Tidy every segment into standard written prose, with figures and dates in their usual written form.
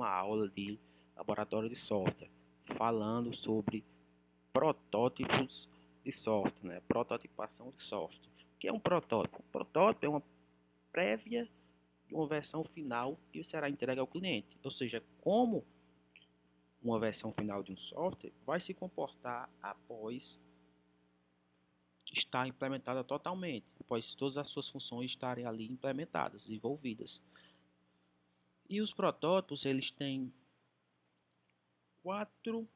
uma aula de laboratório de software, falando sobre protótipos de software, né? Prototipação de software. O que é um protótipo? Um protótipo é uma prévia de uma versão final que será entregue ao cliente, ou seja, como uma versão final de um software vai se comportar após estar implementada totalmente, após todas as suas funções estarem ali implementadas, desenvolvidas. E os protótipos, eles têm 4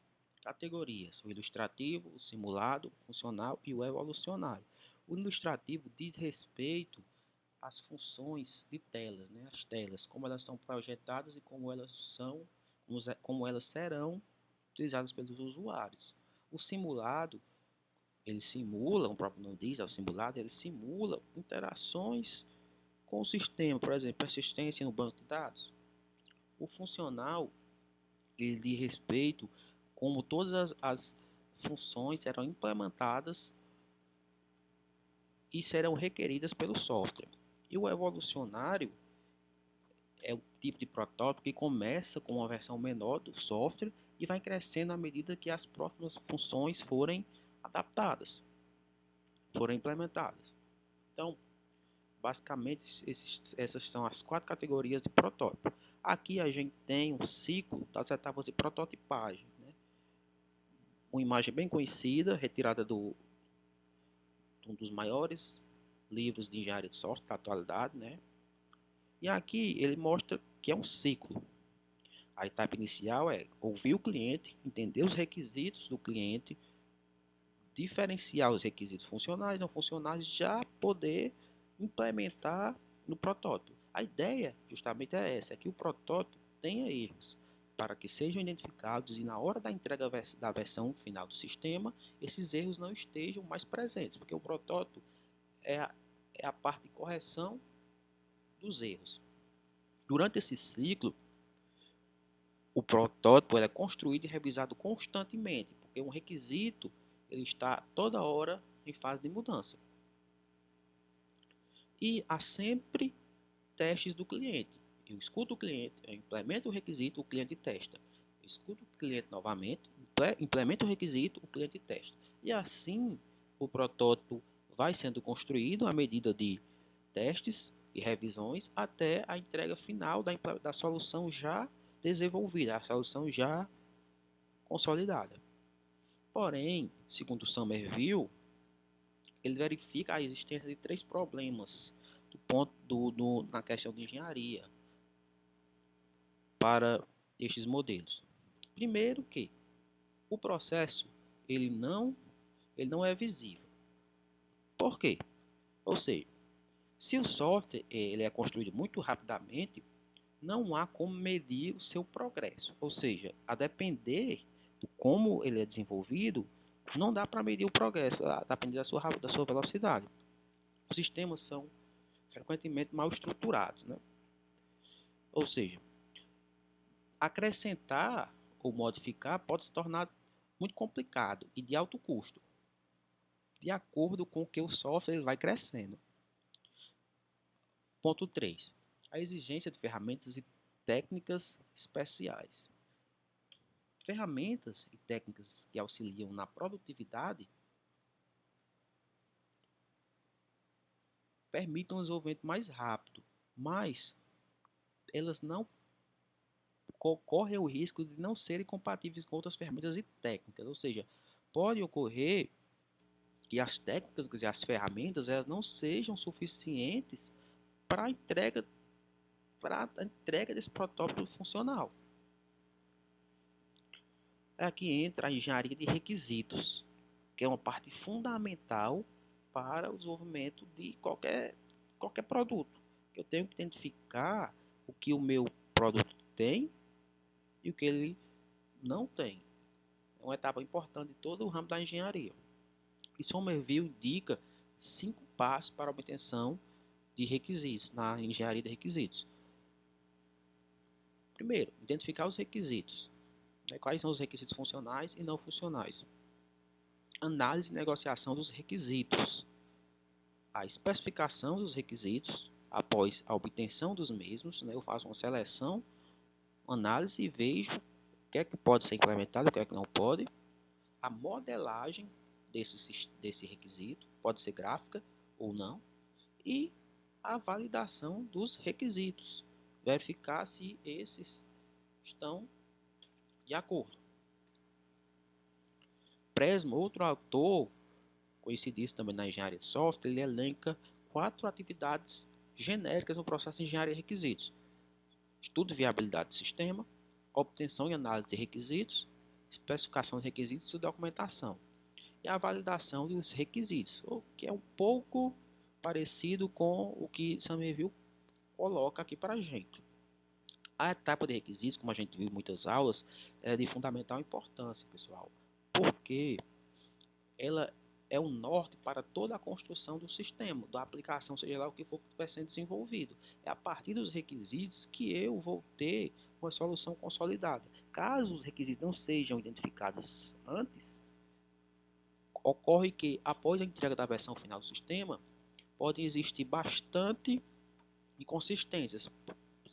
categorias: o ilustrativo, o simulado, o funcional e o evolucionário. O ilustrativo diz respeito às funções de telas, né? As telas, como elas são projetadas e como elas serão utilizadas pelos usuários. O simulado, ele simula, o próprio nome diz, é o simulado, ele simula interações com o sistema, por exemplo, persistência no banco de dados. O funcional, ele diz respeito como todas as funções serão implementadas e serão requeridas pelo software. E o evolucionário é o tipo de protótipo que começa com uma versão menor do software e vai crescendo à medida que as próximas funções forem adaptadas, forem implementadas. Então, basicamente, essas são as 4 categorias de protótipo. Aqui a gente tem um ciclo das etapas de prototipagem, né? Uma imagem bem conhecida, retirada de um dos maiores livros de engenharia de software da atualidade, né? E aqui ele mostra que é um ciclo. A etapa inicial é ouvir o cliente, entender os requisitos do cliente, diferenciar os requisitos funcionais e não funcionais, já poder implementar no protótipo. A ideia justamente é essa, é que o protótipo tenha erros, para que sejam identificados e na hora da entrega da versão final do sistema, esses erros não estejam mais presentes, porque o protótipo é a parte de correção dos erros. Durante esse ciclo, o protótipo é construído e revisado constantemente, porque um requisito ele está toda hora em fase de mudança. E há sempre testes do cliente. Eu escuto o cliente, eu implemento o requisito, o cliente testa. Eu escuto o cliente novamente, implemento o requisito, o cliente testa. E assim o protótipo vai sendo construído à medida de testes e revisões até a entrega final da solução já desenvolvida, a solução já consolidada. Porém, segundo Somerville, ele verifica a existência de 3 problemas na questão de engenharia para estes modelos. Primeiro que o processo ele não é visível. Por quê? Ou seja, se o software ele é construído muito rapidamente, não há como medir o seu progresso. Ou seja, a depender de como ele é desenvolvido, não dá para medir o progresso, a depender da sua velocidade. Os sistemas são frequentemente mal estruturados, né? Ou seja, acrescentar ou modificar pode se tornar muito complicado e de alto custo, de acordo com o que o software vai crescendo. Ponto 3. A exigência de ferramentas e técnicas especiais. Ferramentas e técnicas que auxiliam na produtividade permitem um desenvolvimento mais rápido, mas elas não correm o risco de não serem compatíveis com outras ferramentas e técnicas. Ou seja, pode ocorrer que as técnicas e as ferramentas elas não sejam suficientes para a entrega desse protótipo funcional. Aqui entra a engenharia de requisitos, que é uma parte fundamental para o desenvolvimento de qualquer produto. Eu tenho que identificar o que o meu produto tem e o que ele não tem. É uma etapa importante de todo o ramo da engenharia. E Somerville indica 5 passos para a obtenção de requisitos na engenharia de requisitos. Primeiro, identificar os requisitos. Quais são os requisitos funcionais e não funcionais? Análise e negociação dos requisitos. A especificação dos requisitos, após a obtenção dos mesmos, eu faço uma seleção análise e vejo o que é que pode ser implementado, o que é que não pode, a modelagem desse requisito, pode ser gráfica ou não, e a validação dos requisitos, verificar se esses estão de acordo. Presmo, outro autor, conhecidíssimo também na engenharia de software, ele elenca 4 atividades genéricas no processo de engenharia de requisitos: estudo de viabilidade do sistema, obtenção e análise de requisitos, especificação de requisitos e documentação, e a validação dos requisitos, o que é um pouco parecido com o que Somerville coloca aqui para a gente. A etapa de requisitos, como a gente viu em muitas aulas, é de fundamental importância, pessoal, porque ela é o norte para toda a construção do sistema, da aplicação, seja lá o que for que estiver sendo desenvolvido. É a partir dos requisitos que eu vou ter uma solução consolidada. Caso os requisitos não sejam identificados antes, ocorre que, após a entrega da versão final do sistema, podem existir bastante inconsistências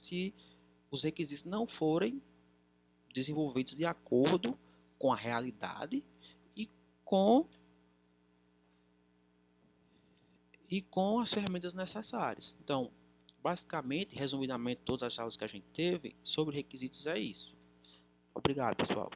se os requisitos não forem desenvolvidos de acordo com a realidade e com as ferramentas necessárias. Então, basicamente, resumidamente, todas as aulas que a gente teve sobre requisitos é isso. Obrigado, pessoal.